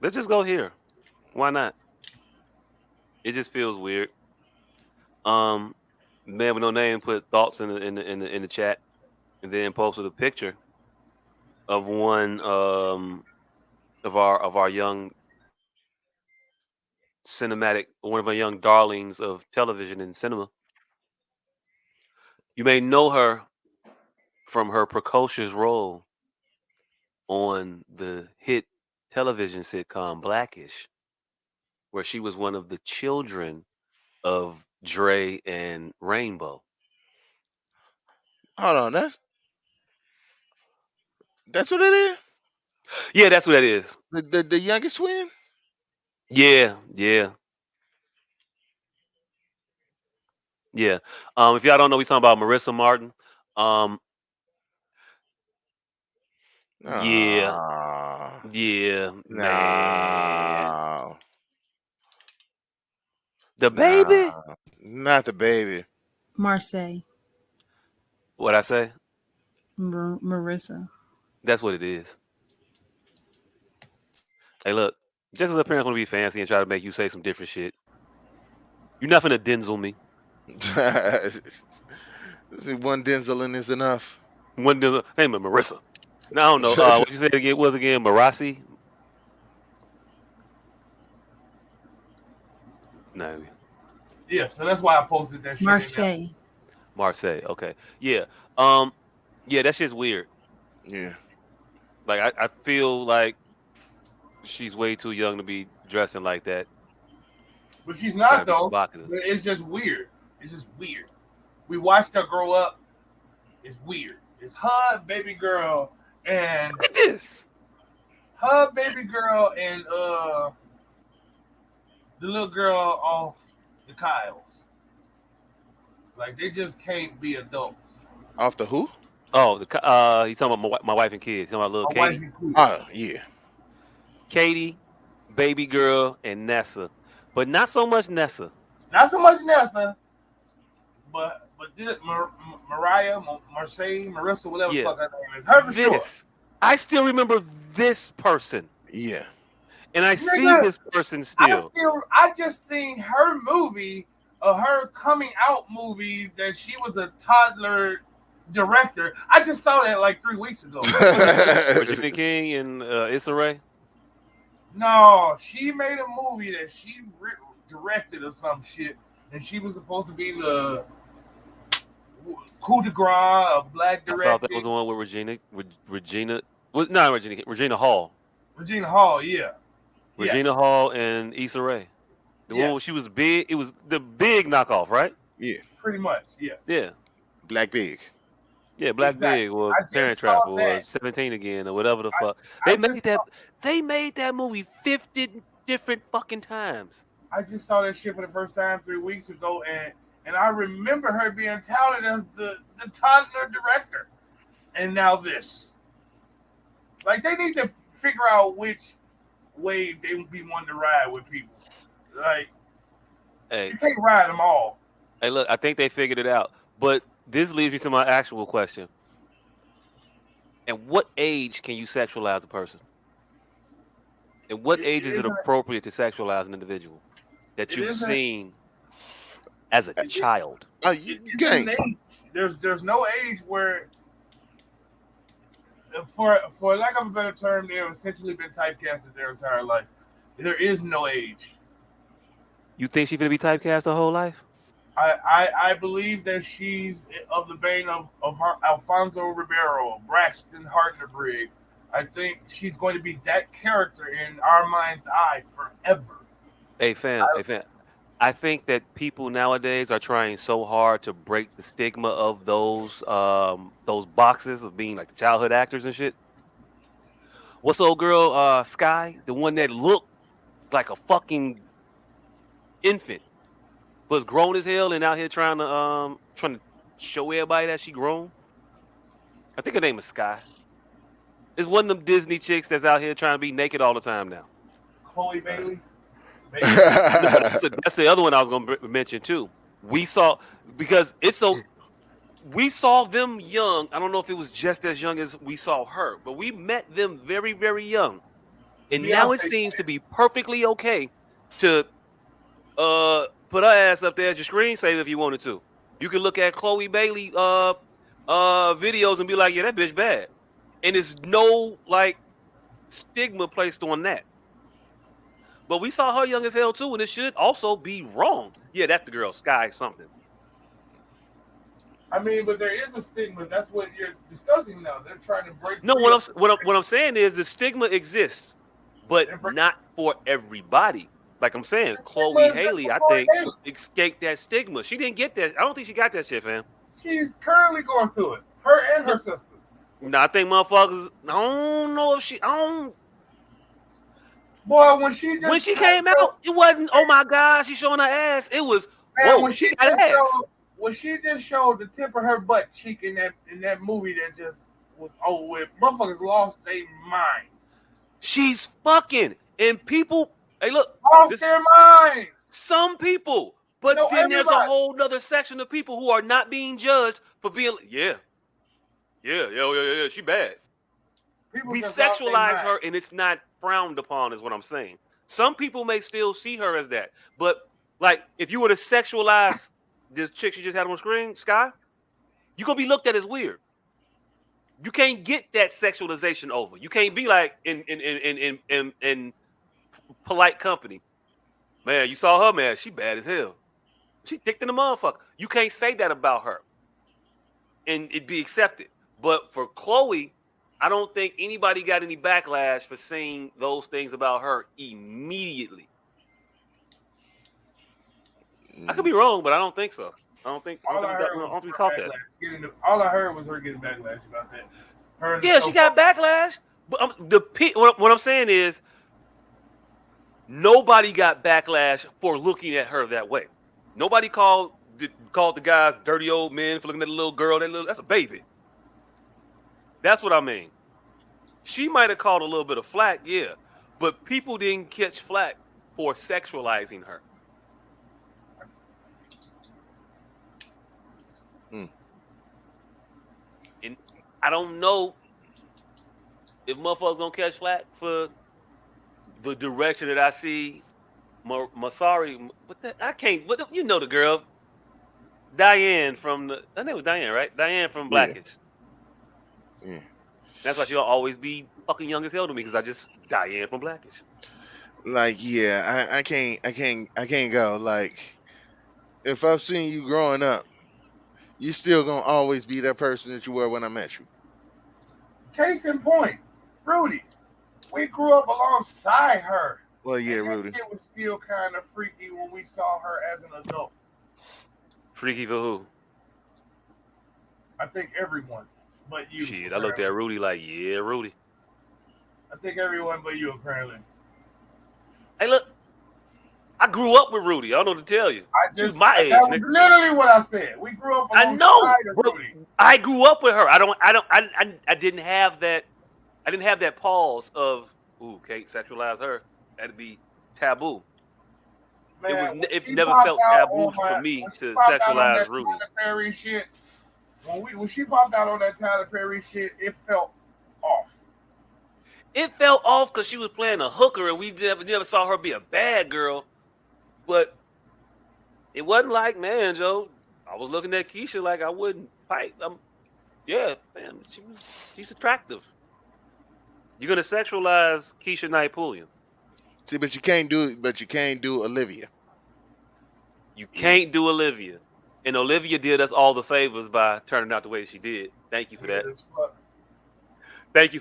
Let's just go here. Why not? It just feels weird. Um, man with no name put thoughts in the chat, and then posted a picture of one of our young one of our young darlings of television and cinema. You may know her from her precocious role on the hit television sitcom Blackish, where she was one of the children of Dre and Rainbow. Hold on, that's what it is. Yeah, that's what that is. The youngest twin. Yeah, yeah, yeah. If y'all don't know, we talking about Marissa Martin. Um, yeah, Ah, yeah, man. no, The baby? no, not the baby. Marsai, What I say? Marissa. That's what it is. Hey, look, just because a parent's want to be fancy and try to make you say some different shit, you're not finna Denzel me. See, one Denzelin is enough. One Denzel, name it Marissa. No, I don't know. What you said again was again Marasi? No, Yeah, so that's why I posted that shit in there. Marseille. Marseille. Okay, yeah. Um, yeah, that shit's weird. Yeah. Like I feel like she's way too young to be dressing like that, But she's trying not to be though. provocative. It's just weird. It's just weird. We watched her grow up. It's weird. It's her baby girl and Look at this. the little girl off the Kyles. Like they just can't be adults. Off the who? Oh, he's talking about my wife and kids. He's talking about little My wife Katie, included. Oh yeah. Katie, baby girl, and Nessa, but not so much Nessa. Not so much Nessa, but this Mariah, Marseille, Marissa, whatever the Yeah, fuck her name is. Her for sure. this. I still remember this person, Yeah. and I see Nigga, this person still. I just seen her movie, her coming out movie that she was a toddler director. I just saw that like 3 weeks ago. Regina King and Issa Rae. No, she made a movie that she directed or some shit, and she was supposed to be the coup de grace of black I thought that was directing. the one with Regina. Was not Regina King, Regina Hall. Regina Hall, yeah, Regina yes, Hall and Issa Rae. The one where yes, she was big. It was the big knockoff, right? Yeah. pretty much, yes, Yeah. Black Big. Yeah, Black Big exactly. or I Parent just saw Trap or that. 17 again or whatever the I fuck. I They made just that saw they made that movie 50 different fucking times. I just saw that shit for the first time 3 weeks ago, and I remember her being touted as the toddler director, and now this. Like they need to figure out which wave they would be one to ride with people. Like Hey, you can't ride them all. hey, look, I think they figured it out. But this leads me to my actual question. At what age can you sexualize a person? At what age It is it isn't. appropriate to sexualize an individual that It you've isn't. seen as a child? You It isn't gang. an age. There's no age where, for lack of a better term, they have essentially been typecasted their entire life. There is no age. You think she's gonna be typecast her whole life? I believe that she's of the vein of Alfonso Ribeiro, Braxton Hartnebrig. I think she's going to be that character in our mind's eye forever. Hey fam, hey fam. I think that people nowadays are trying so hard to break the stigma of those boxes of being like the childhood actors and shit. What's the old girl, Sky? The one that looked like a fucking infant, was grown as hell and out here trying to show everybody that she grown. I think her name is Sky. It's one of them Disney chicks that's out here trying to be naked all the time now. Chloe Bailey, No, that's the other one I was gonna mention too. We saw because it's so we saw them young. I don't know if it was just as young as we saw her, but we met them very, very young And now it Beyonce seems to be fans. perfectly okay to put her ass up there as your screensaver if you wanted to. You can look at Chloe Bailey videos and be like, yeah, that bitch bad. And there's no like stigma placed on that. But we saw her young as hell too, and it should also be wrong. Yeah, that's the girl, Sky something. I mean, but there is a stigma. That's what you're discussing now. They're trying to break No, free what of I'm what I'm saying is the stigma exists, but and break. not for everybody. Like I'm saying, The stigma Chloe is there Haley, for I Chloe think, Haley. escaped that stigma. She didn't get that. I don't think she got that shit, fam. She's currently going through it. Her and No, her sister. no, I think motherfuckers. I don't know if she. I don't. Boy, when she When just she had came showed, out, it wasn't. Oh my God, she's showing her ass. It was. man, Whoa, she got ass. when she just showed the tip of her butt cheek in that movie that just was over with, motherfuckers lost their minds. She's fucking, and people. Hey, look, Lost this their minds. some people, but No, then there's a everybody. whole nother section of people who are not being judged for being. Yeah, yeah. She bad. People We just lost their sexualize minds. her, and it's not frowned upon, is what I'm saying. Some people may still see her as that, but like if you were to sexualize this chick she just had on screen, Sky, you're gonna be looked at as weird. You can't get that sexualization over. You can't be like in polite company. Man, you saw her, man. She bad as hell. She thick than a motherfucker. You can't say that about her and it be accepted. But for Chloe, I don't think anybody got any backlash for saying those things about her immediately. I could Mm. be wrong, but I don't think so. I don't think. I don't All think I we got. I heard was don't think we her caught that. backlash. All I heard was her getting backlash about that. Her and the Yeah, she soap got opera. backlash. But what I'm saying is nobody got backlash for looking at her that way. Nobody called the guys dirty old men for looking at the little girl. That's a baby. That's what I mean. She might have caught a little bit of flack, yeah, but people didn't catch flack for sexualizing her. Mm. And I don't know if motherfuckers gonna catch flack for the direction that I see Masari. What the, I can't. What you know the girl Diane from the. Her name was Diane, right? Diane from Yeah, Blackish. yeah. That's why she'll always be fucking young as hell to me because I just Diane from Blackish. Like, yeah, I can't go. Like, if I've seen you growing up, you still gonna always be that person that you were when I met you. Case in point, Rudy. We grew up alongside her, Well, yeah, and that Rudy. shit was still kind of freaky when we saw her as an adult. Freaky for who? I think everyone, but you Shit, I looked apparently. at Rudy like, yeah, Rudy. I think everyone but you apparently. Hey, look, I grew up with Rudy. I don't know what to tell you. I She was just my that age, was nigga. literally what I said. We grew up I know, alongside of but Rudy. I grew up with her. I didn't have that. I didn't have that pause of, ooh, can't sexualize her. That'd be taboo. Man, It never felt taboo for me when she to popped out on sexualize that Rudy. Tyler Perry shit, when she popped out on that Tyler Perry shit, it felt off. It felt off because she was playing a hooker and we never saw her be a bad girl. But it wasn't like, man, Joe, I was looking at Keisha like I wouldn't fight. Yeah, man, she's attractive. You're gonna sexualize Keisha Knight Pulliam. See, but you can't do. But you can't do Olivia. You Yeah. can't do Olivia. And Olivia did us all the favors by turning out the way she did. Thank you for Weird that. as fuck. Thank you